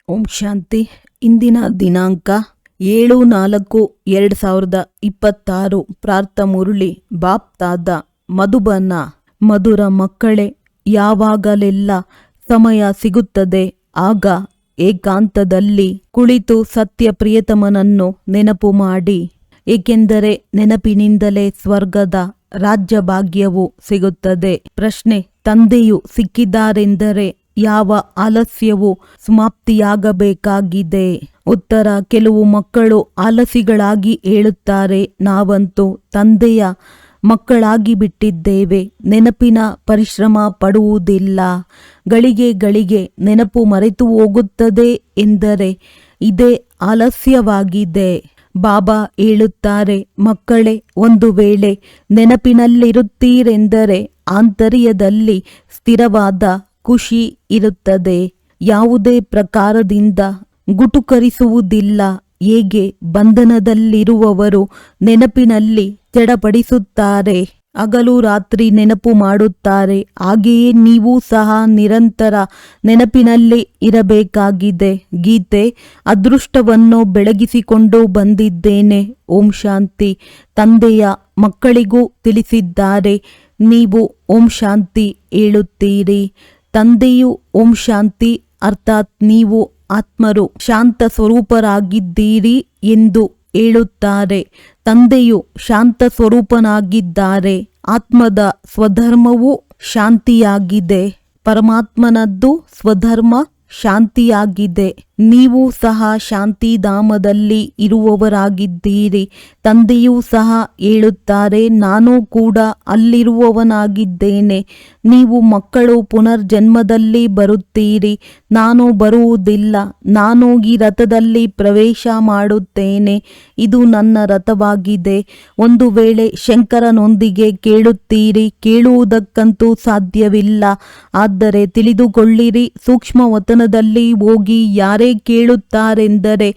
ಓಂ ಶಾಂತಿ. ಇಂದಿನ ದಿನಾಂಕ 7/4/2026. ಪ್ರಾರ್ಥ ಮುರಳಿ ಬಾಪ್ ದಾದ ಮಧುಬನ. ಮಧುರ ಮಕ್ಕಳೇ, ಯಾವಾಗಲೆಲ್ಲ ಸಮಯ ಸಿಗುತ್ತದೆ ಆಗ ಏಕಾಂತದಲ್ಲಿ ಕುಳಿತು ಸತ್ಯ ಪ್ರಿಯತಮನನ್ನು ನೆನಪು ಮಾಡಿ, ಏಕೆಂದರೆ ನೆನಪಿನಿಂದಲೇ ಸ್ವರ್ಗದ ರಾಜ್ಯ ಭಾಗ್ಯವು ಸಿಗುತ್ತದೆ. ಪ್ರಶ್ನೆ: ತಂದೆಯು ಸಿಕ್ಕಿದ್ದಾರೆಂದರೆ ಯಾವ ಆಲಸ್ಯವು ಸಮಾಪ್ತಿಯಾಗಬೇಕಾಗಿದೆ? ಉತ್ತರ: ಕೆಲವು ಮಕ್ಕಳು ಆಲಸಿಗಳಾಗಿ ಹೇಳುತ್ತಾರೆ, ನಾವಂತೂ ತಂದೆಯ ಮಕ್ಕಳಾಗಿ ಬಿಟ್ಟಿದ್ದೇವೆ, ನೆನಪಿನ ಪರಿಶ್ರಮ ಪಡುವುದಿಲ್ಲ, ಗಳಿಗೆ ಗಳಿಗೆ ನೆನಪು ಮರೆತು ಹೋಗುತ್ತದೆ ಎಂದರೆ ಇದೇ ಆಲಸ್ಯವಾಗಿದೆ. ಬಾಬಾ ಹೇಳುತ್ತಾರೆ, ಮಕ್ಕಳೇ, ಒಂದು ವೇಳೆ ನೆನಪಿನಲ್ಲಿರುತ್ತೀರೆಂದರೆ ಆಂತರ್ಯದಲ್ಲಿ ಸ್ಥಿರವಾದ ಖುಷಿ ಇರುತ್ತದೆ. ಯಾವುದೇ ಪ್ರಕಾರದಿಂದ ಗುಟುಕರಿಸುವುದಿಲ್ಲ. ಹೇಗೆ ಬಂಧನದಲ್ಲಿರುವವರು ನೆನಪಿನಲ್ಲಿ ಚಡಪಡಿಸುತ್ತಾರೆ, ಹಗಲು ರಾತ್ರಿ ನೆನಪು ಮಾಡುತ್ತಾರೆ, ಹಾಗೆಯೇ ನೀವು ಸಹ ನಿರಂತರ ನೆನಪಿನಲ್ಲಿ ಇರಬೇಕಾಗಿದೆ. ಗೀತೆ: ಅದೃಷ್ಟವನ್ನು ಬೆಳಗಿಸಿಕೊಂಡು ಬಂದಿದ್ದೇನೆ. ಓಂ ಶಾಂತಿ. ತಂದೆಯ ಮಕ್ಕಳಿಗೂ ತಿಳಿಸಿದ್ದಾರೆ, ನೀವು ಓಂ ಶಾಂತಿ ಹೇಳುತ್ತೀರಿ. ತಂದೆಯು ಓಂ ಶಾಂತಿ ಅರ್ಥಾತ್ ನೀವು ಆತ್ಮರು ಶಾಂತ ಸ್ವರೂಪರಾಗಿದ್ದೀರಿ ಎಂದು ಹೇಳುತ್ತಾರೆ. ತಂದೆಯು ಶಾಂತ ಸ್ವರೂಪನಾಗಿದ್ದಾರೆ. ಆತ್ಮದ ಸ್ವಧರ್ಮವು ಶಾಂತಿಯಾಗಿದೆ, ಪರಮಾತ್ಮನದ್ದು ಸ್ವಧರ್ಮ ಶಾಂತಿಯಾಗಿದೆ. ನೀವು ಸಹ ಶಾಂತಿಧಾಮದಲ್ಲಿ ಇರುವವರಾಗಿದ್ದೀರಿ. ತಂದೆಯೂ ಸಹ ಹೇಳುತ್ತಾರೆ, ನಾನು ಕೂಡ ಅಲ್ಲಿರುವವನಾಗಿದ್ದೇನೆ. ನೀವು ಮಕ್ಕಳು ಪುನರ್ಜನ್ಮದಲ್ಲಿ ಬರುತ್ತೀರಿ, ನಾನು ಬರುವುದಿಲ್ಲ. ನಾನು ಈ ರಥದಲ್ಲಿ ಪ್ರವೇಶ ಮಾಡುತ್ತೇನೆ, ಇದು ನನ್ನ ರಥವಾಗಿದೆ. ಒಂದು ವೇಳೆ ಶಂಕರನೊಂದಿಗೆ ಕೇಳುತ್ತೀರಿ, ಕೇಳುವುದಕ್ಕಂತೂ ಸಾಧ್ಯವಿಲ್ಲ. ಆದರೆ ತಿಳಿದುಕೊಳ್ಳಿರಿ, ಸೂಕ್ಷ್ಮ ವತನದಲ್ಲಿ ಹೋಗಿ ಯಾರೇ ಕೇಳುತ್ತಾರೆಂದರೆ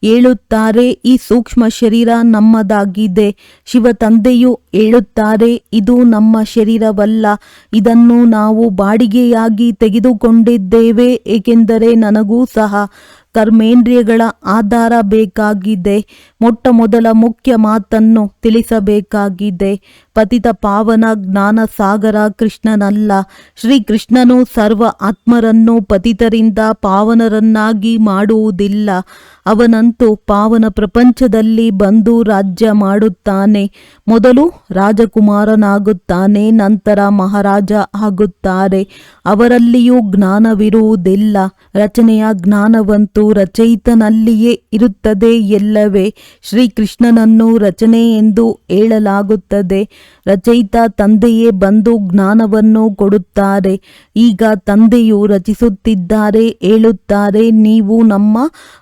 ಹೇಳುತ್ತಾರೆ, ಈ ಸೂಕ್ಷ್ಮ ಶರೀರ ನಮ್ಮದಾಗಿದೆ. ಶಿವ ತಂದೆಯು ಹೇಳುತ್ತಾರೆ, ಇದು ನಮ್ಮ ಶರೀರವಲ್ಲ, ಇದನ್ನು ನಾವು ಬಾಡಿಗೆಯಾಗಿ ತೆಗೆದುಕೊಂಡಿದ್ದೇವೆ, ಏಕೆಂದರೆ ನನಗೂ ಸಹ ಕರ್ಮೇಂದ್ರಿಯಗಳ ಆಧಾರ ಬೇಕಾಗಿದೆ. ಮೊಟ್ಟ ಮೊದಲ ಮುಖ್ಯ ಮಾತನ್ನು ತಿಳಿಸಬೇಕಾಗಿದೆ. ಪತಿತ ಪಾವನ ಜ್ಞಾನ ಸಾಗರ ಕೃಷ್ಣನಲ್ಲ. ಶ್ರೀಕೃಷ್ಣನು ಸರ್ವ ಆತ್ಮರನ್ನು ಪತಿತರಿಂದ ಪಾವನರನ್ನಾಗಿ ಮಾಡುವುದಿಲ್ಲ. ಅವನಂತೂ ಪಾವನ ಪ್ರಪಂಚದಲ್ಲಿ ಬಂದು ರಾಜ್ಯ ಮಾಡುತ್ತಾನೆ. ಮೊದಲು ರಾಜಕುಮಾರನಾಗುತ್ತಾನೆ, ನಂತರ ಮಹಾರಾಜ ಆಗುತ್ತಾರೆ. ಅವರಲ್ಲಿಯೂ ಜ್ಞಾನವಿರುವುದಿಲ್ಲ. ರಚನೆಯ ಜ್ಞಾನವಂತೂ ರಚಯಿತನಲ್ಲಿಯೇ ಇರುತ್ತದೆ ಎಲ್ಲವೇ. ಶ್ರೀಕೃಷ್ಣನನ್ನು ರಚನೆ ಎಂದು ಹೇಳಲಾಗುತ್ತದೆ. ರಚಯಿತ ತಂದೆಯೇ ಬಂದು ಜ್ಞಾನವನ್ನು ಕೊಡುತ್ತಾರೆ. ಈಗ ತಂದೆಯು ರಚಿಸುತ್ತಿದ್ದಾರೆ, ಹೇಳುತ್ತಾರೆ, ನೀವು ನಮ್ಮ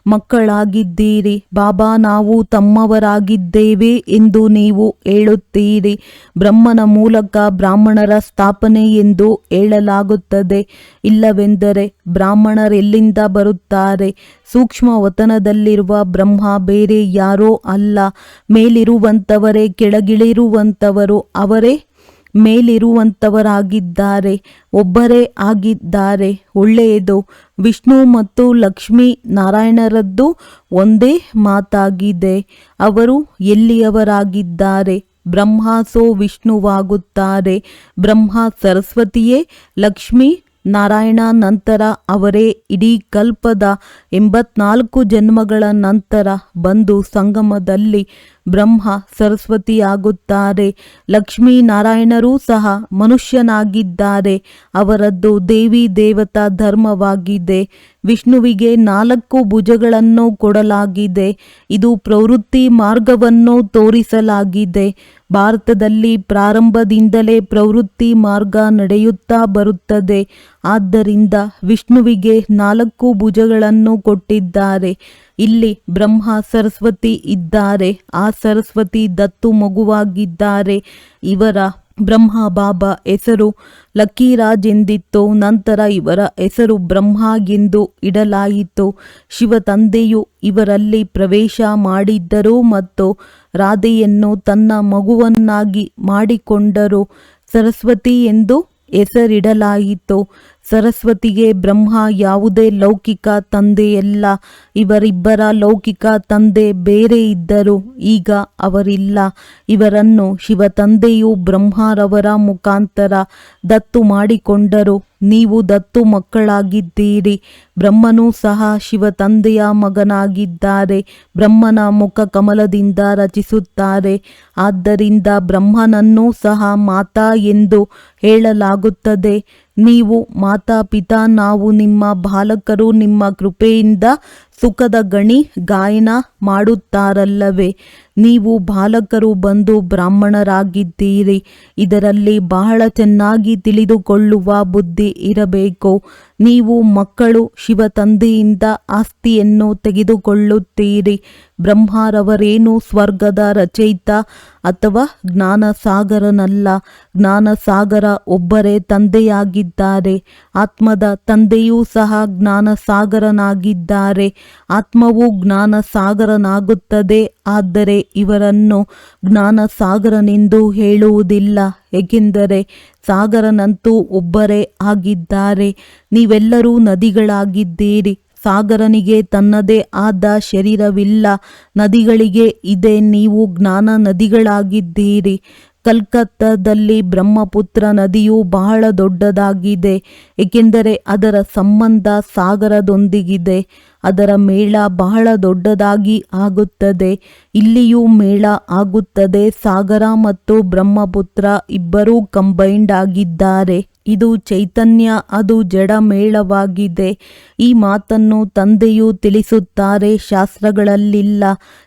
ಮಕ್ಕಳಾಗಿದ್ದೀರಿ. ಬಾಬಾ, ನಾವು ತಮ್ಮವರಾಗಿದ್ದೇವೆ ಎಂದು ನೀವು ಹೇಳುತ್ತೀರಿ. ಬ್ರಹ್ಮನ ಮೂಲಕ ಬ್ರಾಹ್ಮಣರ ಸ್ಥಾಪನೆ ಎಂದು ಹೇಳಲಾಗುತ್ತದೆ. ಇಲ್ಲವೆಂದರೆ ಬ್ರಾಹ್ಮಣರೆಲ್ಲಿಂದ ಬರುತ್ತಾರೆ? ಸೂಕ್ಷ್ಮ ವತನದಲ್ಲಿರುವ ಬ್ರಹ್ಮ ಬೇರೆ ಯಾರೋ ಅಲ್ಲ. ಮೇಲಿರುವಂತವರೇ ಕೆಳಗಿಳಿರುವಂತವರು, ಅವರೇ ಮೇಲಿರುವಂತವರಾಗಿದ್ದಾರೆ, ಒಬ್ಬರೇ ಆಗಿದ್ದಾರೆ. ಒಳ್ಳೆಯದು. ವಿಷ್ಣು ಮತ್ತು ಲಕ್ಷ್ಮೀ ನಾರಾಯಣರದ್ದು ಒಂದೇ ಮಾತಾಗಿದೆ. ಅವರು ಎಲ್ಲಿಯವರಾಗಿದ್ದಾರೆ? ಬ್ರಹ್ಮ ಸೋ ವಿಷ್ಣುವಾಗುತ್ತಾರೆ. ಬ್ರಹ್ಮ ಸರಸ್ವತಿಯೇ ಲಕ್ಷ್ಮೀ ನಾರಾಯಣ ನಂತರ ಅವರೇ ಇಡೀ ಕಲ್ಪದ 84 ಜನ್ಮಗಳ ನಂತರ ಬಂದು ಸಂಗಮದಲ್ಲಿ ಬ್ರಹ್ಮ ಸರಸ್ವತಿಯಾಗುತ್ತಾರೆ. ಲಕ್ಷ್ಮೀನಾರಾಯಣರೂ ಸಹ ಮನುಷ್ಯನಾಗಿದ್ದಾರೆ. ಅವರದ್ದು ದೇವಿ ದೇವತಾ ಧರ್ಮವಾಗಿದೆ. ವಿಷ್ಣುವಿಗೆ 4 ಭುಜಗಳನ್ನು ಕೊಡಲಾಗಿದೆ. ಇದು ಪ್ರವೃತ್ತಿ ಮಾರ್ಗವನ್ನು ತೋರಿಸಲಾಗಿದೆ. ಭಾರತದಲ್ಲಿ ಪ್ರಾರಂಭದಿಂದಲೇ ಪ್ರವೃತ್ತಿ ಮಾರ್ಗ ನಡೆಯುತ್ತಾ ಬರುತ್ತದೆ. ಆದ್ದರಿಂದ ವಿಷ್ಣುವಿಗೆ 4 ಭುಜಗಳನ್ನು ಕೊಟ್ಟಿದ್ದಾರೆ. ಇಲ್ಲಿ ಬ್ರಹ್ಮ ಸರಸ್ವತಿ ಇದ್ದಾರೆ. ಆ ಸರಸ್ವತಿ ದತ್ತು ಮಗುವಾಗಿದ್ದಾರೆ. ಇವರ ಬ್ರಹ್ಮ ಬಾಬಾ ಹೆಸರು ಲಕ್ಕೀರಾಜ್ ಎಂದಿತ್ತು. ನಂತರ ಇವರ ಹೆಸರು ಬ್ರಹ್ಮ ಎಂದು ಇಡಲಾಯಿತು. ಶಿವ ತಂದೆಯು ಇವರಲ್ಲಿ ಪ್ರವೇಶ ಮಾಡಿದ್ದರು ಮತ್ತು ರಾಧೆಯನ್ನು ತನ್ನ ಮಗುವನ್ನಾಗಿ ಮಾಡಿಕೊಂಡರು. ಸರಸ್ವತಿ ಎಂದು ಹೆಸರಿಡಲಾಯಿತು. ಸರಸ್ವತಿಗೆ ಬ್ರಹ್ಮ ಯಾವುದೇ ಲೌಕಿಕ ತಂದೆಯಲ್ಲ. ಇವರಿಬ್ಬರ ಲೌಕಿಕ ತಂದೆ ಬೇರೆ ಇದ್ದರು, ಈಗ ಅವರಿಲ್ಲ. ಇವರನ್ನು ಶಿವ ತಂದೆಯು ಬ್ರಹ್ಮರವರ ಮುಖಾಂತರ ದತ್ತು ಮಾಡಿಕೊಂಡರು. ನೀವು ದತ್ತು ಮಕ್ಕಳಾಗಿದ್ದೀರಿ. ಬ್ರಹ್ಮನೂ ಸಹ ಶಿವ ತಂದೆಯ ಮಗನಾಗಿದ್ದಾರೆ. ಬ್ರಹ್ಮನ ಮುಖ ಕಮಲದಿಂದ ರಚಿಸುತ್ತಾರೆ. ಆದ್ದರಿಂದ ಬ್ರಹ್ಮನನ್ನೂ ಸಹ ಮಾತಾ ಎಂದು ಹೇಳಲಾಗುತ್ತದೆ. ನೀವು ಮಾತಾಪಿತಾ, ನಾವು ನಿಮ್ಮ ಬಾಲಕರು, ನಿಮ್ಮ ಕೃಪೆಯಿಂದ ಸುಖದ ಗಣಿ ಗಾಯನ ಮಾಡುತ್ತಾರಲ್ಲವೇ. ನೀವು ಬಾಲಕರು ಬಂದು ಬ್ರಾಹ್ಮಣರಾಗಿದ್ದೀರಿ. ಇದರಲ್ಲಿ ಬಹಳ ಚೆನ್ನಾಗಿ ತಿಳಿದುಕೊಳ್ಳುವ ಬುದ್ಧಿ ಇರಬೇಕು. ನೀವು ಮಕ್ಕಳು ಶಿವ ತಂದೆಯಿಂದ ಆಸ್ತಿಯನ್ನು ತೆಗೆದುಕೊಳ್ಳುತ್ತೀರಿ. ಬ್ರಹ್ಮರವರೇನು ಸ್ವರ್ಗದ ರಚಯಿತ ಅಥವಾ ಜ್ಞಾನಸಾಗರನಲ್ಲ. ಜ್ಞಾನಸಾಗರ ಒಬ್ಬರೇ ತಂದೆಯಾಗಿದ್ದಾರೆ. ಆತ್ಮದ ತಂದೆಯೂ ಸಹ ಜ್ಞಾನಸಾಗರನಾಗಿದ್ದಾರೆ. ಆತ್ಮವು ಜ್ಞಾನಸಾಗರನಾಗುತ್ತದೆ. ಆದರೆ ಇವರನ್ನು ಜ್ಞಾನಸಾಗರನೆಂದು ಹೇಳುವುದಿಲ್ಲ, ಏಕೆಂದರೆ ಸಾಗರನಂತೂ ಒಬ್ಬರೇ ಆಗಿದ್ದಾರೆ. ನೀವೆಲ್ಲರೂ ನದಿಗಳಾಗಿದ್ದೀರಿ. ಸಾಗರನಿಗೆ ತನ್ನದೇ ಆದ ಶರೀರವಿಲ್ಲ, ನದಿಗಳಿಗೆ ಇದೆ. ನೀವು ಜ್ಞಾನ ನದಿಗಳಾಗಿದ್ದೀರಿ. ಕಲ್ಕತ್ತಾದಲ್ಲಿ ಬ್ರಹ್ಮಪುತ್ರ ನದಿಯು ಬಹಳ ದೊಡ್ಡದಾಗಿದೆ, ಏಕೆಂದರೆ ಅದರ ಸಂಬಂಧ ಸಾಗರದೊಂದಿಗಿದೆ. ಅದರ ಮೇಳ ಬಹಳ ದೊಡ್ಡದಾಗಿ ಆಗುತ್ತದೆ. ಇಲ್ಲಿಯೂ ಮೇಳ ಆಗುತ್ತದೆ. ಸಾಗರ ಮತ್ತು ಬ್ರಹ್ಮಪುತ್ರ ಇಬ್ಬರೂ ಕಂಬೈಂಡ್ ಆಗಿದ್ದಾರೆ. ಇದು ಚೈತನ್ಯ, ಅದು ಜಡ ಮೇಳವಾಗಿದೆ. ಈ ಮಾತನ್ನು ತಂದೆಯು ತಿಳಿಸುತ್ತಾರೆ. ಶಾಸ್ತ್ರಗಳಲ್ಲಿಲ್ಲ.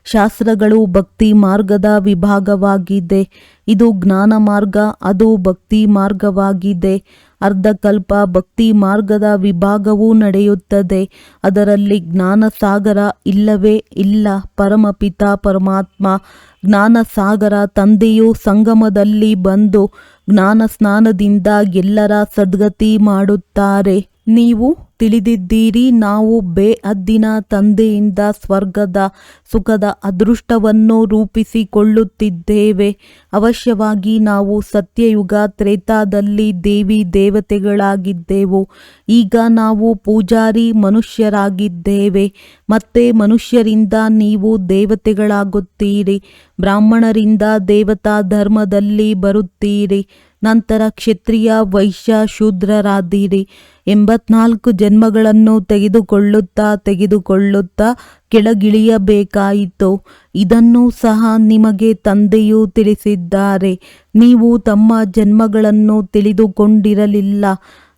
ಶಾಸ್ತ್ರಗಳು ಭಕ್ತಿ ಮಾರ್ಗದ ವಿಭಾಗವಾಗಿದೆ. ಇದು ಜ್ಞಾನ ಮಾರ್ಗ, ಅದು ಭಕ್ತಿ ಮಾರ್ಗವಾಗಿದೆ. ಅರ್ಧಕಲ್ಪ ಭಕ್ತಿ ಮಾರ್ಗದ ವಿಭಾಗವೂ ನಡೆಯುತ್ತದೆ. ಅದರಲ್ಲಿ ಜ್ಞಾನಸಾಗರ ಇಲ್ಲವೇ ಇಲ್ಲ. ಪರಮಪಿತ ಪರಮಾತ್ಮ ಜ್ಞಾನಸಾಗರ ತಂದೆಯು ಸಂಗಮದಲ್ಲಿ ಬಂದು ಜ್ಞಾನ ಸ್ನಾನದಿಂದ ಎಲ್ಲರ ಸದ್ಗತಿ ಮಾಡುತ್ತಾರೆ. ನೀವು ತಿಳಿದಿದ್ದೀರಿ, ನಾವು ಬೇಅದ್ದಿನ ತಂದೆಯಿಂದ ಸ್ವರ್ಗದ ಸುಖದ ಅದೃಷ್ಟವನ್ನು ರೂಪಿಸಿಕೊಳ್ಳುತ್ತಿದ್ದೇವೆ. ಅವಶ್ಯವಾಗಿ ನಾವು ಸತ್ಯಯುಗ ತ್ರೇತಾದಲ್ಲಿ ದೇವಿ ದೇವತೆಗಳಾಗಿದ್ದೆವು. ಈಗ ನಾವು ಪೂಜಾರಿ ಮನುಷ್ಯರಾಗಿದ್ದೇವೆ. ಮತ್ತೆ ಮನುಷ್ಯರಿಂದ ನೀವು ದೇವತೆಗಳಾಗುತ್ತೀರಿ. ಬ್ರಾಹ್ಮಣರಿಂದ ದೇವತಾ ಧರ್ಮದಲ್ಲಿ ಬರುತ್ತೀರಿ. ನಂತರ ಕ್ಷತ್ರಿಯ, ವೈಶ್ಯ, ಶೂದ್ರರಾದಿರಿ. 84 ಜನ್ಮಗಳನ್ನು ತೆಗೆದುಕೊಳ್ಳುತ್ತಾ ಕೆಳಗಿಳಿಯಬೇಕಾಯಿತು. ಇದನ್ನೂ ಸಹ ನಿಮಗೆ ತಂದೆಯು ತಿಳಿಸಿದ್ದಾರೆ. ನೀವು ತಮ್ಮ ಜನ್ಮಗಳನ್ನು ತಿಳಿದುಕೊಂಡಿರಲಿಲ್ಲ.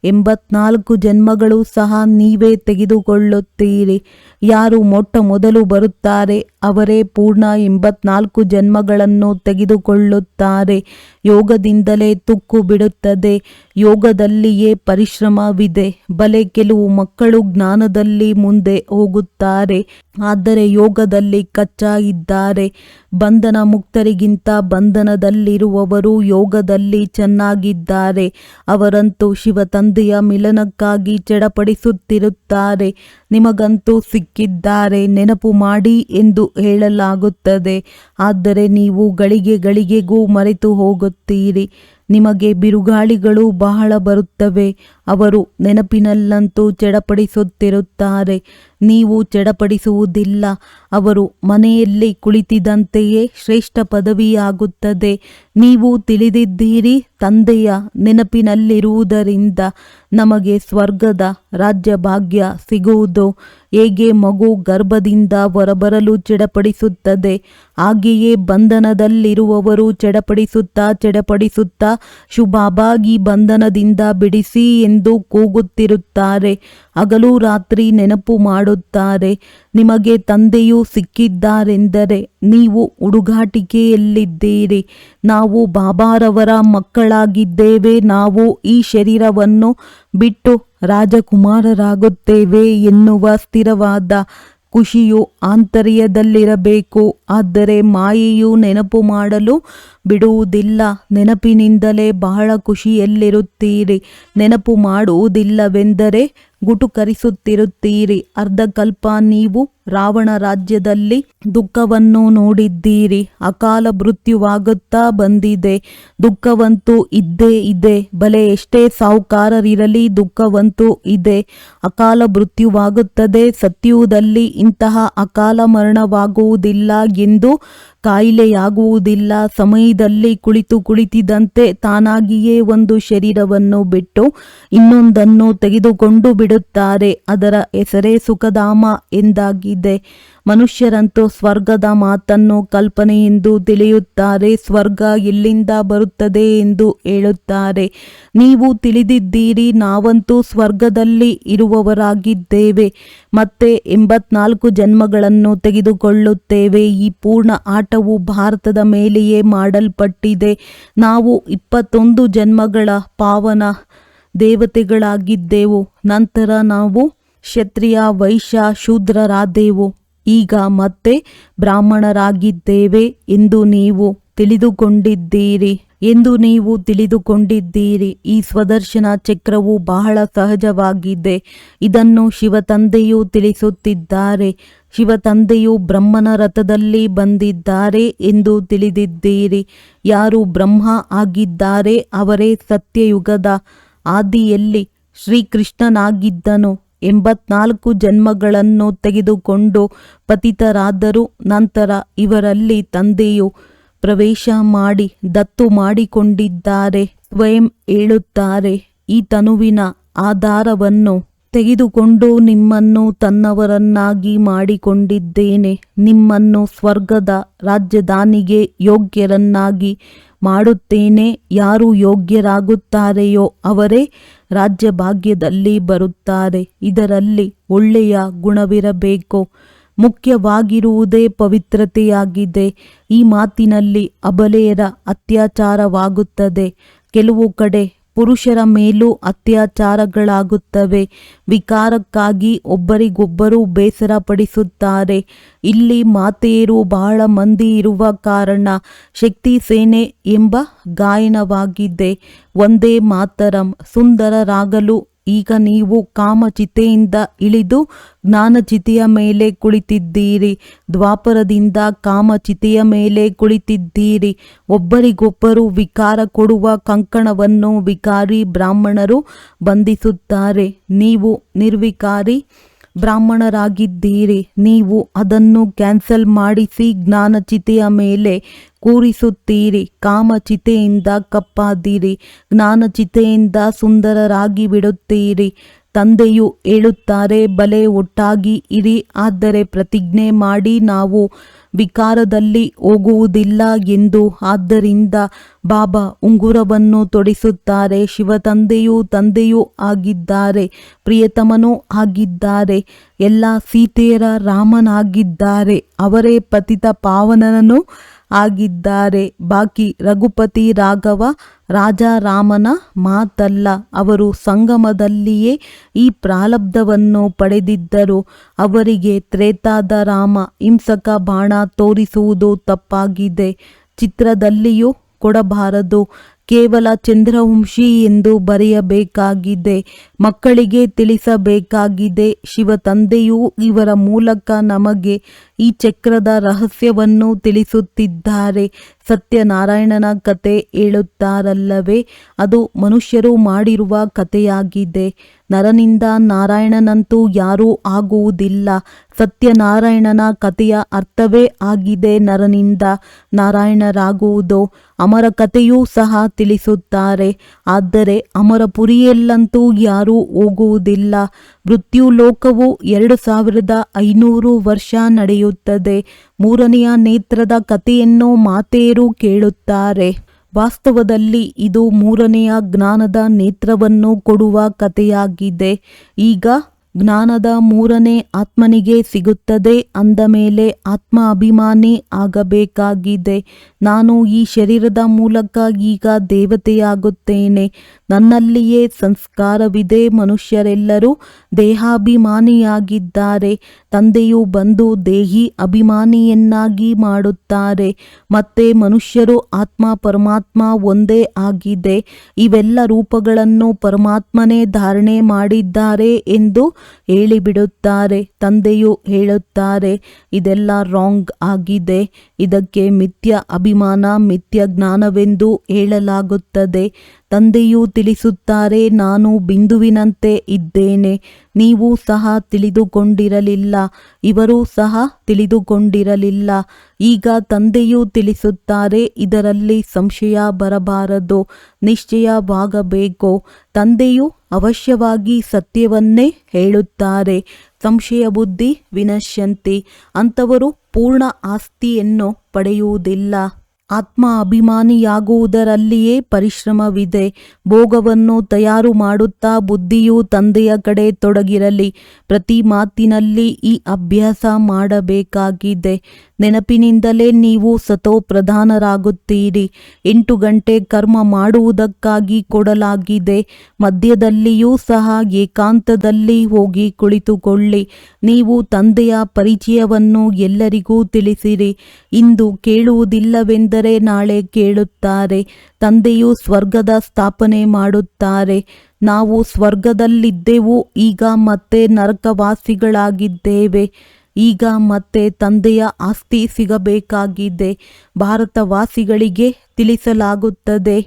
84 ಜನ್ಮಗಳು ಸಹ ನೀವೇ ತೆಗೆದುಕೊಳ್ಳುತ್ತೀರಿ. ಯಾರು ಮೊಟ್ಟ ಮೊದಲು ಬರುತ್ತಾರೆ ಅವರೇ ಪೂರ್ಣ 84 ಜನ್ಮಗಳನ್ನು ತೆಗೆದುಕೊಳ್ಳುತ್ತಾರೆ. ಯೋಗದಿಂದಲೇ ತುಕ್ಕು ಬಿಡುತ್ತದೆ. ಯೋಗದಲ್ಲಿಯೇ ಪರಿಶ್ರಮವಿದೆ. ಬಲೆ ಕೆಲವು ಮಕ್ಕಳು ಜ್ಞಾನದಲ್ಲಿ ಮುಂದೆ ಹೋಗುತ್ತಾರೆ, ಆದರೆ ಯೋಗದಲ್ಲಿ ಕಚ್ಚಾ ಇದ್ದಾರೆ. ಬಂಧನ ಮುಕ್ತರಿಗಿಂತ ಬಂಧನದಲ್ಲಿರುವವರು ಯೋಗದಲ್ಲಿ ಚೆನ್ನಾಗಿದ್ದಾರೆ. ಅವರಂತೂ ಶಿವ ತಂದೆಯ ಮಿಲನಕ್ಕಾಗಿ ಚಡಪಡಿಸುತ್ತಿರುತ್ತಾರೆ. ನಿಮಗಂತೂ ಸಿಕ್ಕಿದ್ದಾರೆ, ನೆನಪು ಮಾಡಿ ಎಂದು ಹೇಳಲಾಗುತ್ತದೆ. ಆದರೆ ನೀವು ಗಳಿಗೆಗೂ ಮರೆತು ಹೋಗುತ್ತೀರಿ. ನಿಮಗೆ ಬಿರುಗಾಳಿಗಳು ಬಹಳ ಬರುತ್ತವೆ. ಅವರು ನೆನಪಿನಲ್ಲಂತೂ ಚಡಪಡಿಸುತ್ತಿರುತ್ತಾರೆ. ನೀವು ಚಡಪಡಿಸುವುದಿಲ್ಲ. ಅವರು ಮನೆಯಲ್ಲಿ ಕುಳಿತಿದ್ದಂತೆಯೇ ಶ್ರೇಷ್ಠ ಪದವಿಯಾಗುತ್ತದೆ. ನೀವು ತಿಳಿದಿದ್ದೀರಿ, ತಂದೆಯ ನೆನಪಿನಲ್ಲಿರುವುದರಿಂದ ನಮಗೆ ಸ್ವರ್ಗದ ರಾಜ್ಯಭಾಗ್ಯ ಸಿಗುವುದು. ಹೇಗೆ ಮಗು ಗರ್ಭದಿಂದ ಹೊರಬರಲು ಚಡಪಡಿಸುತ್ತದೆ, ಹಾಗೆಯೇ ಬಂಧನದಲ್ಲಿರುವವರು ಚಡಪಡಿಸುತ್ತಾ ಶುಭಾಬಾ ಈ ಬಂಧನದಿಂದ ಬಿಡಿಸಿ ಎಂದು ಕೂಗುತ್ತಿರುತ್ತಾರೆ. ಹಗಲು ರಾತ್ರಿ ನೆನಪು ಮಾಡುತ್ತಾರೆ. ನಿಮಗೆ ತಂದೆಯು ಸಿಕ್ಕಿದ್ದಾರೆಂದರೆ ನೀವು ಹುಡುಗಾಟಿಕೆಯಲ್ಲಿದ್ದೀರಿ. ನಾವು ಬಾಬಾರವರ ಮಕ್ಕಳಾಗಿದ್ದೇವೆ. ನಾವು ಈ ಶರೀರವನ್ನು ಬಿಟ್ಟು ರಾಜಕುಮಾರರಾಗುತ್ತೇವೆ ಎನ್ನುವ ಸ್ಥಿರವಾದ ಖುಷಿಯು ಆಂತರ್ಯದಲ್ಲಿರಬೇಕು. ಆದರೆ ಮಾಯೆಯು ನೆನಪು ಮಾಡಲು ಬಿಡುವುದಿಲ್ಲ. ನೆನಪಿನಿಂದಲೇ ಬಹಳ ಖುಷಿಯಲ್ಲಿರುತ್ತೀರಿ. ನೆನಪು ಮಾಡುವುದಿಲ್ಲವೆಂದರೆ ಗುಟುಕರಿಸುತ್ತಿರುತ್ತೀರಿ. ಅರ್ಧಕಲ್ಪ ನೀವು ರಾವಣ ರಾಜ್ಯದಲ್ಲಿ ದುಃಖವನ್ನು ನೋಡಿದ್ದೀರಿ. ಅಕಾಲ ಮೃತ್ಯುವಾಗುತ್ತಾ ಬಂದಿದೆ. ದುಃಖವಂತೂ ಇದ್ದೇ ಇದೆ. ಬಲೆ ಎಷ್ಟೇ ಸಾಹುಕಾರರಿರಲಿ ದುಃಖವಂತೂ ಇದೆ. ಅಕಾಲ ಮೃತ್ಯುವಾಗುತ್ತದೆ. ಸತ್ಯುಗದಲ್ಲಿ ಇಂತಹ ಅಕಾಲ ಮರಣವಾಗುವುದಿಲ್ಲ ಎಂದು ಕಾಯಿಲೆಯಾಗುವುದಿಲ್ಲ. ಸಮಯದಲ್ಲಿ ಕುಳಿತಿದ್ದಂತೆ ತಾನಾಗಿಯೇ ಒಂದು ಶರೀರವನ್ನು ಬಿಟ್ಟು ಇನ್ನೊಂದನ್ನು ತೆಗೆದುಕೊಂಡು ಬಿಡುತ್ತಾರೆ. ಅದರ ಹೆಸರೇ ಸುಖಧಾಮ ಎಂದಾಗಿದೆ. ಮನುಷ್ಯರಂತೂ ಸ್ವರ್ಗದ ಮಾತನ್ನು ಕಲ್ಪನೆ ಎಂದು ತಿಳಿಯುತ್ತಾರೆ. ಸ್ವರ್ಗ ಎಲ್ಲಿಂದ ಬರುತ್ತದೆ ಎಂದು ಹೇಳುತ್ತಾರೆ. ನೀವು ತಿಳಿದಿದ್ದೀರಿ, ನಾವಂತೂ ಸ್ವರ್ಗದಲ್ಲಿ ಇರುವವರಾಗಿದ್ದೇವೆ. ಮತ್ತೆ 84 ಜನ್ಮಗಳನ್ನು ತೆಗೆದುಕೊಳ್ಳುತ್ತೇವೆ. ಈ ಪೂರ್ಣ ಆಟವು ಭಾರತದ ಮೇಲೆಯೇ ಮಾಡಲ್ಪಟ್ಟಿದೆ. ನಾವು 21 ಜನ್ಮಗಳ ಪಾವನ ದೇವತೆಗಳಾಗಿದ್ದೆವು. ನಂತರ ನಾವು ಕ್ಷತ್ರಿಯ, ವೈಶ್ಯ, ಶೂದ್ರರಾದೆವು. ಈಗ ಮತ್ತೆ ಬ್ರಾಹ್ಮಣರಾಗಿದ್ದೇವೆ ಎಂದು ನೀವು ತಿಳಿದುಕೊಂಡಿದ್ದೀರಿ. ಈ ಸ್ವದರ್ಶನ ಚಕ್ರವು ಬಹಳ ಸಹಜವಾಗಿದೆ. ಇದನ್ನು ಶಿವತಂದೆಯು ತಿಳಿಸುತ್ತಿದ್ದಾರೆ. ಶಿವತಂದೆಯು ಬ್ರಹ್ಮನ ರಥದಲ್ಲಿ ಬಂದಿದ್ದಾರೆ ಎಂದು ತಿಳಿದಿದ್ದೀರಿ. ಯಾರು ಬ್ರಹ್ಮ ಆಗಿದ್ದಾರೆ ಅವರೇ ಸತ್ಯಯುಗದ ಆದಿಯಲ್ಲಿ ಶ್ರೀಕೃಷ್ಣನಾಗಿದ್ದನು. 84 ಜನ್ಮಗಳನ್ನು ತೆಗೆದುಕೊಂಡು ಪತಿತರಾದರು. ನಂತರ ಇವರಲ್ಲಿ ತಂದೆಯು ಪ್ರವೇಶ ಮಾಡಿ ದತ್ತು ಮಾಡಿಕೊಂಡಿದ್ದಾರೆ. ಸ್ವಯಂ ಹೇಳುತ್ತಾರೆ, ಈ ತನುವಿನ ಆಧಾರವನ್ನು ತೆಗೆದುಕೊಂಡು ನಿಮ್ಮನ್ನು ತನ್ನವರನ್ನಾಗಿ ಮಾಡಿಕೊಂಡಿದ್ದೇನೆ. ನಿಮ್ಮನ್ನು ಸ್ವರ್ಗದ ರಾಜಧಾನಿಗೆ ಯೋಗ್ಯರನ್ನಾಗಿ ಮಾಡುತ್ತೇನೆ. ಯಾರು ಯೋಗ್ಯರಾಗುತ್ತಾರೆಯೋ ಅವರೇ ರಾಜ್ಯಭಾಗ್ಯದಲ್ಲಿ ಬರುತ್ತಾರೆ. ಇದರಲ್ಲಿ ಒಳ್ಳೆಯ ಗುಣವಿರಬೇಕು. ಮುಖ್ಯವಾಗಿರುವುದೇ ಪವಿತ್ರತೆಯಾಗಿದೆ. ಈ ಮಾತಿನಲ್ಲಿ ಅಬಲೆಯರ ಅತ್ಯಾಚಾರವಾಗುತ್ತದೆ. ಕೆಲವು ಕಡೆ ಪುರುಷರ ಮೇಲೂ ಅತ್ಯಾಚಾರಗಳಾಗುತ್ತವೆ. ವಿಕಾರಕ್ಕಾಗಿ ಒಬ್ಬರಿಗೊಬ್ಬರು ಬೇಸರಪಡಿಸುತ್ತಾರೆ. ಇಲ್ಲಿ ಮಾತೆಯರು ಬಹಳ ಮಂದಿ ಇರುವ ಕಾರಣ ಶಕ್ತಿ ಸೇನೆ ಎಂಬ ಗಾಯನವಾಗಿದೆ. ಒಂದೇ ಮಾತರಂ. ಸುಂದರರಾಗಲು ಈಗ ನೀವು ಕಾಮಚಿತೆಯಿಂದ ಇಳಿದು ಜ್ಞಾನಚಿತೆಯ ಮೇಲೆ ಕುಳಿತಿದ್ದೀರಿ. ದ್ವಾಪರದಿಂದ ಕಾಮಚಿತೆಯ ಮೇಲೆ ಕುಳಿತಿದ್ದೀರಿ. ಒಬ್ಬರಿಗೊಬ್ಬರು ವಿಕಾರ ಕೊಡುವ ಕಂಕಣವನ್ನು ವಿಕಾರಿ ಬ್ರಾಹ್ಮಣರು ಬಂಧಿಸುತ್ತಾರೆ. ನೀವು ನಿರ್ವಿಕಾರಿ ಬ್ರಾಹ್ಮಣರಾಗಿದ್ದೀರಿ. ನೀವು ಅದನ್ನು ಕ್ಯಾನ್ಸಲ್ ಮಾಡಿಸಿ ಜ್ಞಾನಚಿತೆಯ ಮೇಲೆ ಕೂರಿಸುತ್ತೀರಿ. ಕಾಮಚಿತೆಯಿಂದ ಕಪ್ಪಾದಿರಿ. ಜ್ಞಾನಚಿತೆಯಿಂದ ಸುಂದರರಾಗಿ ಬಿಡುತ್ತೀರಿ. ತಂದೆಯು ಹೇಳುತ್ತಾರೆ, ಬಲೆ ಒಟ್ಟಾಗಿ ಇರಿ. ಆದರೆ ಪ್ರತಿಜ್ಞೆ ಮಾಡಿ ನಾವು ವಿಕಾರದಲ್ಲಿ ಹೋಗುವುದಿಲ್ಲ ಎಂದು. ಆದ್ದರಿಂದ ಬಾಬಾ ಉಂಗುರವನ್ನು ತೊಡಿಸುತ್ತಾರೆ. ಶಿವತಂದೆಯು ತಂದೆಯೂ ಆಗಿದ್ದಾರೆ, ಪ್ರಿಯತಮನೂ ಆಗಿದ್ದಾರೆ, ಎಲ್ಲ ಸೀತೆಯರ ರಾಮನಾಗಿದ್ದಾರೆ. ಅವರೇ ಪತಿತ ಪಾವನನೂ ಆಗಿದ್ದಾರೆ. ಬಾಕಿ ರಘುಪತಿ ರಾಘವ ರಾಜಾರಾಮನ ಮಾತಲ್ಲ. ಅವರು ಸಂಗಮದಲ್ಲಿಯೇ ಈ ಪ್ರಾರಬ್ಧವನ್ನು ಪಡೆದಿದ್ದರು. ಅವರಿಗೆ ತ್ರೇತಾದ ರಾಮ ಹಿಂಸಕ ಬಾಣ ತೋರಿಸುವುದು ತಪ್ಪಾಗಿದೆ. ಚಿತ್ರದಲ್ಲಿಯೂ ಕೊಡಬಾರದು. ಕೇವಲ ಚಂದ್ರವಂಶಿ ಎಂದು ಬರೆಯಬೇಕಾಗಿದೆ. ಮಕ್ಕಳಿಗೆ ತಿಳಿಸಬೇಕಾಗಿದೆ. ಶಿವತಂದೆಯು ಇವರ ಮೂಲಕ ನಮಗೆ ಈ ಚಕ್ರದ ರಹಸ್ಯವನ್ನು ತಿಳಿಸುತ್ತಿದ್ದಾರೆ. ಸತ್ಯನಾರಾಯಣನ ಕತೆ ಹೇಳುತ್ತಾರಲ್ಲವೇ, ಅದು ಮನುಷ್ಯರು ಮಾಡಿರುವ ಕಥೆಯಾಗಿದೆ. ನರನಿಂದ ನಾರಾಯಣನಂತೂ ಯಾರೂ ಆಗುವುದಿಲ್ಲ. ಸತ್ಯನಾರಾಯಣನ ಕಥೆಯ ಅರ್ಥವೇ ಆಗಿದೆ ನರನಿಂದ ನಾರಾಯಣರಾಗುವುದು. ಅಮರ ಕಥೆಯೂ ಸಹ ತಿಳಿಸುತ್ತಾರೆ. ಆದರೆ ಅಮರಪುರಿಯಲ್ಲಂತೂ ಯಾರೂ ಹೋಗುವುದಿಲ್ಲ. ಮೃತ್ಯುಲೋಕವು 2500 ವರ್ಷ ನಡೆಯುತ್ತದೆ. 3ನೆಯ ನೇತ್ರದ ಕಥೆಯನ್ನು ಮಾತೆಯರು ಕೇಳುತ್ತಾರೆ. ವಾಸ್ತವದಲ್ಲಿ ಇದು 3ನೆಯ ಜ್ಞಾನದ ನೇತ್ರವನ್ನು ಕೊಡುವ ಕಥೆಯಾಗಿದೆ. ಈಗ ಜ್ಞಾನದ 3ನೇ ಆತ್ಮನಿಗೆ ಸಿಗುತ್ತದೆ. ಅಂದ ಮೇಲೆ ಆತ್ಮ ಅಭಿಮಾನಿ ಆಗಬೇಕಾಗಿದೆ. ನಾನು ಈ ಶರೀರದ ಮೂಲಕ ಈಗ ದೇವತೆಯಾಗುತ್ತೇನೆ. ನನ್ನಲ್ಲಿಯೇ ಸಂಸ್ಕಾರವಿದೆ. ಮನುಷ್ಯರೆಲ್ಲರೂ ದೇಹಾಭಿಮಾನಿಯಾಗಿದ್ದಾರೆ. ತಂದೆಯು ಬಂದು ದೇಹಿ ಅಭಿಮಾನಿಯನ್ನಾಗಿ ಮಾಡುತ್ತಾರೆ. ಮತ್ತೆ ಮನುಷ್ಯರು ಆತ್ಮ ಪರಮಾತ್ಮ ಒಂದೇ ಆಗಿದೆ. ಇವೆಲ್ಲ ರೂಪಗಳನ್ನು ಪರಮಾತ್ಮನೇ ಧಾರಣೆ ಮಾಡಿದ್ದಾರೆ ಎಂದು ಹೇಳಿಬಿಡುತ್ತಾರೆ. ತಂದೆಯು ಹೇಳುತ್ತಾರೆ, ಇದೆಲ್ಲ ರಾಂಗ್ ಆಗಿದೆ. ಇದಕ್ಕೆ ಮಿಥ್ಯ ಅಭಿಮಾನ, ಮಿಥ್ಯ ಜ್ಞಾನವೆಂದು ಹೇಳಲಾಗುತ್ತದೆ. ತಂದೆಯು ತಿಳಿಸುತ್ತಾರೆ, ನಾನು ಬಿಂದುವಿನಂತೆ ಇದ್ದೇನೆ. ನೀವು ಸಹ ತಿಳಿದುಕೊಂಡಿರಲಿಲ್ಲ, ಇವರೂ ಸಹ ತಿಳಿದುಕೊಂಡಿರಲಿಲ್ಲ. ಈಗ ತಂದೆಯು ತಿಳಿಸುತ್ತಾರೆ, ಇದರಲ್ಲಿ ಸಂಶಯ ಬರಬಾರದು, ನಿಶ್ಚಯವಾಗಬೇಕು. ತಂದೆಯು ಅವಶ್ಯವಾಗಿ ಸತ್ಯವನ್ನೇ ಹೇಳುತ್ತಾರೆ. ಸಂಶಯ ಬುದ್ಧಿ ವಿನಶ್ಯಂತಿ. ಅಂಥವರು ಪೂರ್ಣ ಆಸ್ತಿಯನ್ನು ಪಡೆಯುವುದಿಲ್ಲ. ಆತ್ಮ ಅಭಿಮಾನಿಯಾಗುವುದರಲ್ಲಿಯೇ ಪರಿಶ್ರಮವಿದೆ. ಭೋಗವನ್ನು ತಯಾರು ಮಾಡುತ್ತಾ ಬುದ್ಧಿಯು ತಂದೆಯ ಕಡೆ ತೊಡಗಿರಲಿ. ಪ್ರತಿ ಮಾತಿನಲ್ಲಿ ಈ ಅಭ್ಯಾಸ ಮಾಡಬೇಕಾಗಿದೆ. ನೆನಪಿನಿಂದಲೇ ನೀವು ಸತೋಪ್ರಧಾನರಾಗುತ್ತೀರಿ. 8 ಗಂಟೆ ಕರ್ಮ ಮಾಡುವುದಕ್ಕಾಗಿ ಕೊಡಲಾಗಿದೆ. ಮಧ್ಯದಲ್ಲಿಯೂ ಸಹ ಏಕಾಂತದಲ್ಲಿ ಹೋಗಿ ಕುಳಿತುಕೊಳ್ಳಿ. ನೀವು ತಂದೆಯ ಪರಿಚಯವನ್ನು ಎಲ್ಲರಿಗೂ ತಿಳಿಸಿರಿ. ಇಂದು ಕೇಳುವುದಿಲ್ಲವೆಂದರೆ ನಾಳೆ ಕೇಳುತ್ತಾರೆ. ತಂದೆಯು ಸ್ವರ್ಗದ ಸ್ಥಾಪನೆ ಮಾಡುತ್ತಾರೆ. ನಾವು ಸ್ವರ್ಗದಲ್ಲಿದ್ದೆವು, ಈಗ ಮತ್ತೆ ನರಕವಾಸಿಗಳಾಗಿದ್ದೇವೆ. ಈಗ ಮತ್ತೆ ತಂದೆಯ ಆಸ್ತಿ ಸಿಗಬೇಕಾಗಿದೆ. ಭಾರತವಾಸಿಗಳಿಗೆ ತಿಳಿಸಲಾಗುತ್ತದೆ,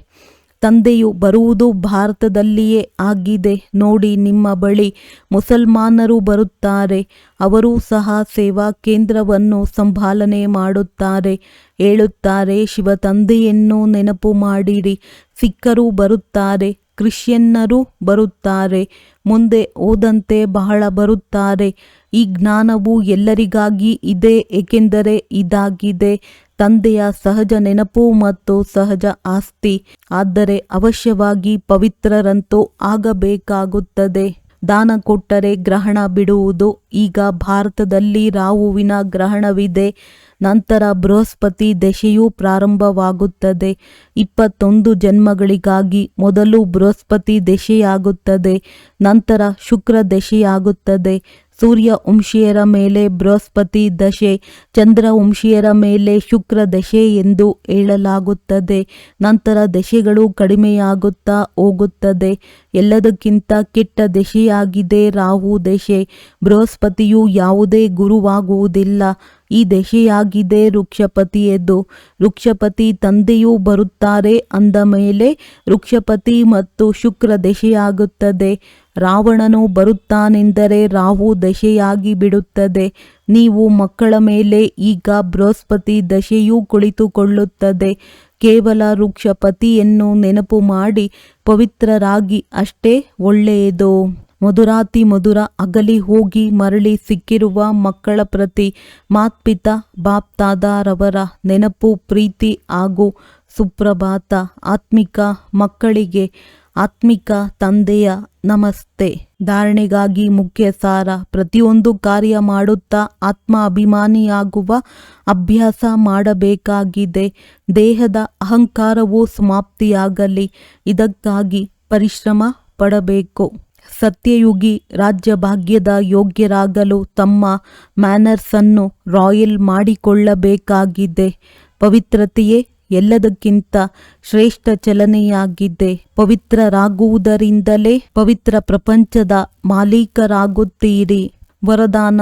ತಂದೆಯು ಬರುವುದು ಭಾರತದಲ್ಲಿಯೇ ಆಗಿದೆ. ನೋಡಿ, ನಿಮ್ಮ ಬಳಿ ಮುಸಲ್ಮಾನರು ಬರುತ್ತಾರೆ. ಅವರೂ ಸಹ ಸೇವಾ ಕೇಂದ್ರವನ್ನು ಸಂಭಾಲನೆ ಮಾಡುತ್ತಾರೆ. ಹೇಳುತ್ತಾರೆ, ಶಿವ ತಂದೆಯನ್ನು ನೆನಪು ಮಾಡಿರಿ. ಸಿಖ್ಖರು ಬರುತ್ತಾರೆ, ಕ್ರಿಶ್ಚಿಯನ್ನರು ಬರುತ್ತಾರೆ. ಮುಂದೆ ಹೋದಂತೆ ಬಹಳ ಬರುತ್ತಾರೆ. ಈ ಜ್ಞಾನವು ಎಲ್ಲರಿಗಾಗಿ ಇದೆ, ಏಕೆಂದರೆ ಇದಾಗಿದೆ ತಂದೆಯ ಸಹಜ ನೆನಪು ಮತ್ತು ಸಹಜ ಆಸ್ತಿ. ಆದರೆ ಅವಶ್ಯವಾಗಿ ಪವಿತ್ರರಂತೂ ಆಗಬೇಕಾಗುತ್ತದೆ. ದಾನ ಕೊಟ್ಟರೆ ಗ್ರಹಣ ಬಿಡುವುದು. ಈಗ ಭಾರತದಲ್ಲಿ ರಾಹುವಿನ ಗ್ರಹಣವಿದೆ. ನಂತರ ಬೃಹಸ್ಪತಿ ದಶೆಯು ಪ್ರಾರಂಭವಾಗುತ್ತದೆ. 21 ಜನ್ಮಗಳಿಗಾಗಿ ಮೊದಲು ಬೃಹಸ್ಪತಿ ದಶೆಯಾಗುತ್ತದೆ, ನಂತರ ಶುಕ್ರ ದಶೆಯಾಗುತ್ತದೆ. ಸೂರ್ಯ ವಂಶೀಯರ ಮೇಲೆ ಬೃಹಸ್ಪತಿ ದಶೆ, ಚಂದ್ರ ವಂಶೀಯರ ಮೇಲೆ ಶುಕ್ರ ದಶೆ ಎಂದು ಹೇಳಲಾಗುತ್ತದೆ. ನಂತರ ದಶೆಗಳು ಕಡಿಮೆಯಾಗುತ್ತಾ ಹೋಗುತ್ತದೆ. ಎಲ್ಲದಕ್ಕಿಂತ ಕೆಟ್ಟ ದಶೆಯಾಗಿದೆ ರಾಹು ದಶೆ. ಬೃಹಸ್ಪತಿಯು ಯಾವುದೇ ಗುರುವಾಗುವುದಿಲ್ಲ. ಈ ದಶೆಯಾಗಿದೆ ವೃಕ್ಷಪತಿಯದು. ವೃಕ್ಷಪತಿ ತಂದೆಯೂ ಬರುತ್ತಾರೆ ಅಂದ ಮೇಲೆ ವೃಕ್ಷಪತಿ ಮತ್ತು ಶುಕ್ರ ದಶೆಯಾಗುತ್ತದೆ. ರಾವಣನು ಬರುತ್ತಾನೆಂದರೆ ರಾಹು ದಶೆಯಾಗಿ ಬಿಡುತ್ತದೆ. ನೀವು ಮಕ್ಕಳ ಮೇಲೆ ಈಗ ಬೃಹಸ್ಪತಿ ದಶೆಯೂ ಕುಳಿತುಕೊಳ್ಳುತ್ತದೆ. ಕೇವಲ ವೃಕ್ಷಪತಿಯನ್ನು ನೆನಪು ಮಾಡಿ ಪವಿತ್ರರಾಗಿ ಅಷ್ಟೇ ಒಳ್ಳೆಯದು. ಮಧುರಾತಿ ಮಧುರ ಅಗಲಿ ಹೋಗಿ ಮರಳಿ ಸಿಕ್ಕಿರುವ ಮಕ್ಕಳ ಪ್ರತಿ ಮಾತ್ಪಿತಾ ಬಾಪ್ತಾದರವರ ನೆನಪು, ಪ್ರೀತಿ ಹಾಗೂ ಸುಪ್ರಭಾತ. ಆತ್ಮಿಕ ಮಕ್ಕಳಿಗೆ ಆತ್ಮಿಕ ತಂದೆಯ ನಮಸ್ತೆ. ಧಾರಣೆಗಾಗಿ ಮುಖ್ಯ ಸಾರ. ಪ್ರತಿಯೊಂದು ಕಾರ್ಯ ಮಾಡುತ್ತಾ ಆತ್ಮ ಅಭಿಮಾನಿಯಾಗುವ ಅಭ್ಯಾಸ ಮಾಡಬೇಕಾಗಿದೆ. ದೇಹದ ಅಹಂಕಾರವು ಸಮಾಪ್ತಿಯಾಗಲಿ. ಇದಕ್ಕಾಗಿ ಪರಿಶ್ರಮ ಪಡಬೇಕು. ಸತ್ಯಯುಗಿ ರಾಜ್ಯಭಾಗ್ಯದ ಯೋಗ್ಯರಾಗಲು ತಮ್ಮ ಮ್ಯಾನರ್ಸನ್ನು ರಾಯಲ್ ಮಾಡಿಕೊಳ್ಳಬೇಕಾಗಿದೆ. ಪವಿತ್ರತೆಯೇ ಎಲ್ಲದಕ್ಕಿಂತ ಶ್ರೇಷ್ಠ ಚಲನೆಯಾಗಿದೆ. ಪವಿತ್ರರಾಗುವುದರಿಂದಲೇ ಪವಿತ್ರ ಪ್ರಪಂಚದ ಮಾಲೀಕರಾಗುತ್ತೀರಿ. ವರದಾನ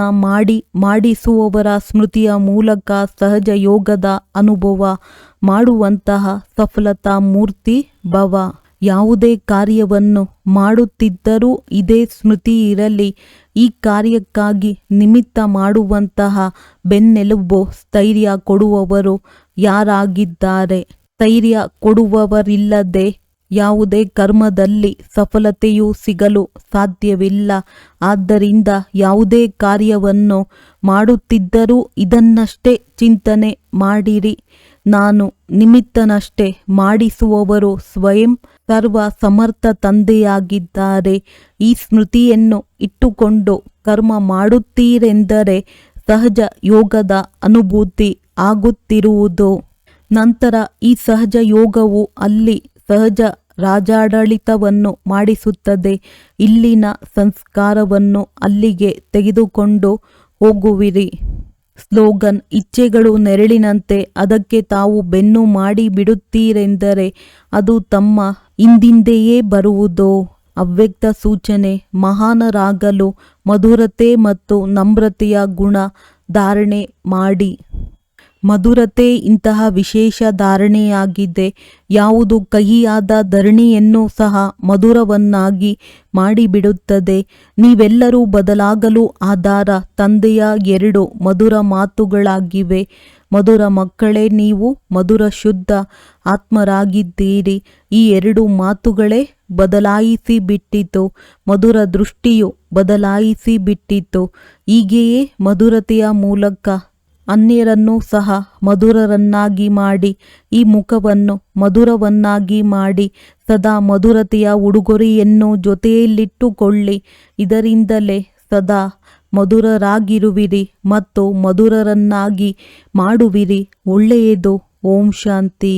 ಮಾಡಿಸುವವರ ಸ್ಮೃತಿಯ ಮೂಲಕ ಸಹಜ ಯೋಗದ ಅನುಭವ ಮಾಡುವಂತಹ ಸಫಲತಾ ಮೂರ್ತಿ ಭವ. ಯಾವುದೇ ಕಾರ್ಯವನ್ನು ಮಾಡುತ್ತಿದ್ದರೂ ಇದೇ ಸ್ಮೃತಿ ಇರಲಿ. ಈ ಕಾರ್ಯಕ್ಕಾಗಿ ನಿಮಿತ್ತ ಮಾಡುವಂತಹ ಬೆನ್ನೆಲುಬು, ಸ್ಥೈರ್ಯ ಕೊಡುವವರು ಯಾರಾಗಿದ್ದಾರೆ? ಸ್ಥೈರ್ಯ ಕೊಡುವವರಿಲ್ಲದೆ ಯಾವುದೇ ಕರ್ಮದಲ್ಲಿ ಸಫಲತೆಯು ಸಿಗಲು ಸಾಧ್ಯವಿಲ್ಲ. ಆದ್ದರಿಂದ ಯಾವುದೇ ಕಾರ್ಯವನ್ನು ಮಾಡುತ್ತಿದ್ದರೂ ಇದನ್ನಷ್ಟೇ ಚಿಂತನೆ ಮಾಡಿರಿ, ನಾನು ನಿಮಿತ್ತನಷ್ಟೇ, ಮಾಡಿಸುವವರು ಸ್ವಯಂ ಸರ್ವ ಸಮರ್ಥ ತಂದೆಯಾಗಿದ್ದಾರೆ. ಈ ಸ್ಮೃತಿಯನ್ನು ಇಟ್ಟುಕೊಂಡು ಕರ್ಮ ಮಾಡುತ್ತೀರೆಂದರೆ ಸಹಜ ಯೋಗದ ಅನುಭೂತಿ ಆಗುತ್ತಿರುವುದು. ನಂತರ ಈ ಸಹಜ ಯೋಗವು ಅಲ್ಲಿ ಸಹಜ ರಾಜಾಡಳಿತವನ್ನು ಮಾಡಿಸುತ್ತದೆ. ಇಲ್ಲಿನ ಸಂಸ್ಕಾರವನ್ನು ಅಲ್ಲಿಗೆ ತೆಗೆದುಕೊಂಡು ಹೋಗುವಿರಿ. ಸ್ಲೋಗನ್: ಇಚ್ಛೆಗಳು ನೆರಳಿನಂತೆ, ಅದಕ್ಕೆ ತಾವು ಬೆನ್ನು ಮಾಡಿ ಬಿಡುತ್ತೀರೆಂದರೆ ಅದು ತಮ್ಮ ಹಿಂದಿಂದೆಯೇ ಬರುವುದು. ಅವ್ಯಕ್ತ ಸೂಚನೆ: ಮಹಾನರಾಗಲು ಮಧುರತೆ ಮತ್ತು ನಮ್ರತೆಯ ಗುಣ ಧಾರಣೆ ಮಾಡಿ. ಮಧುರತೆ ಇಂತಹ ವಿಶೇಷ ಧಾರಣೆಯಾಗಿದೆ. ಯಾವುದು ಕಹಿಯಾದ ಧರಣಿಯನ್ನು ಸಹ ಮಧುರವನ್ನಾಗಿ ಮಾಡಿಬಿಡುತ್ತದೆ. ನೀವೆಲ್ಲರೂ ಬದಲಾಗಲು ಆಧಾರ ತಂದೆಯ 2 ಮಧುರ ಮಾತುಗಳಾಗಿವೆ. ಮಧುರ ಮಕ್ಕಳೇ, ನೀವು ಮಧುರ ಶುದ್ಧ ಆತ್ಮರಾಗಿದ್ದೀರಿ. ಈ 2 ಮಾತುಗಳೇ ಬದಲಾಯಿಸಿ ಬಿಟ್ಟಿತು. ಮಧುರ ದೃಷ್ಟಿಯು ಬದಲಾಯಿಸಿ ಬಿಟ್ಟಿತು. ಹೀಗೆಯೇ ಮಧುರತೆಯ ಮೂಲಕ ಅನ್ಯರನ್ನು ಸಹ ಮಧುರರನ್ನಾಗಿ ಮಾಡಿ. ಈ ಮುಖವನ್ನು ಮಧುರವನ್ನಾಗಿ ಮಾಡಿ ಸದಾ ಮಧುರತೆಯ ಉಡುಗೊರೆಯನ್ನು ಜೊತೆಯಲ್ಲಿಟ್ಟುಕೊಳ್ಳಿ. ಇದರಿಂದಲೇ ಸದಾ ಮಧುರರಾಗಿರುವಿರಿ ಮತ್ತು ಮಧುರರನ್ನಾಗಿ ಮಾಡುವಿರಿ. ಒಳ್ಳೆಯದು. ಓಂ ಶಾಂತಿ.